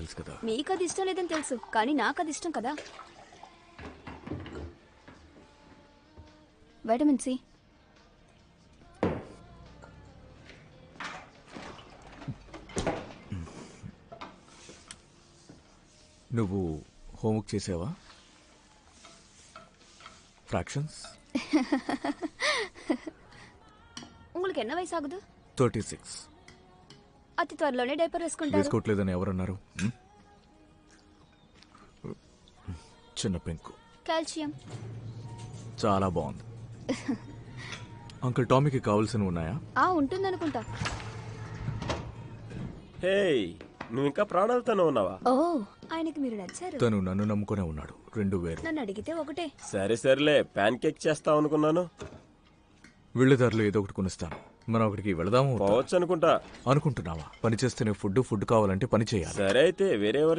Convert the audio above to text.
తెలుసు కదా. మీకు అది ఇష్టం లేదని తెలుసు, కానీ నాకు అది ఇష్టం కదా. Vitamin C. నువ్వు హోంవర్క్ చేసావా? ఫ్రాక్షన్స్. உங்களுக்கு என்ன వయసు ఆగుదు? 36. అతి త్వరలోనే డైపర్ వేసుకుంటారు. వేసుకోవట్లేదని ఎవరన్నారు? చిన్న పెంకు. కాల్షియం. చాలా బాగుంది. అంకుల్ టామీకి కావాల్సినవి ఉన్నాయా? ఉంటుందనుకుంటా. హే, నువ్వు ఇంకా ప్రాణాలతోనే ఉన్నావా? ఓ, ఆయనకి మీరు నచ్చారు. తను నన్ను నమ్ముకునే ఉన్నాడు. 2 వేరు. నన్ను అడిగితే ఒకటే. సరే సర్లే, ప్యాన్ కేక్ చేస్తావు అనుకున్నాను. వెళ్ళేదారిలో ఏదో ఒకటి కొనిస్తాను. మనం అక్కడికి వెళదాము. పోవచ్చు అనుకుంటా. అనుకుంటున్నావా? పని చేస్తేనే ఫుడ్ కావాలంటే పని చేయాలి. సరే అయితే వేరే ఎవరు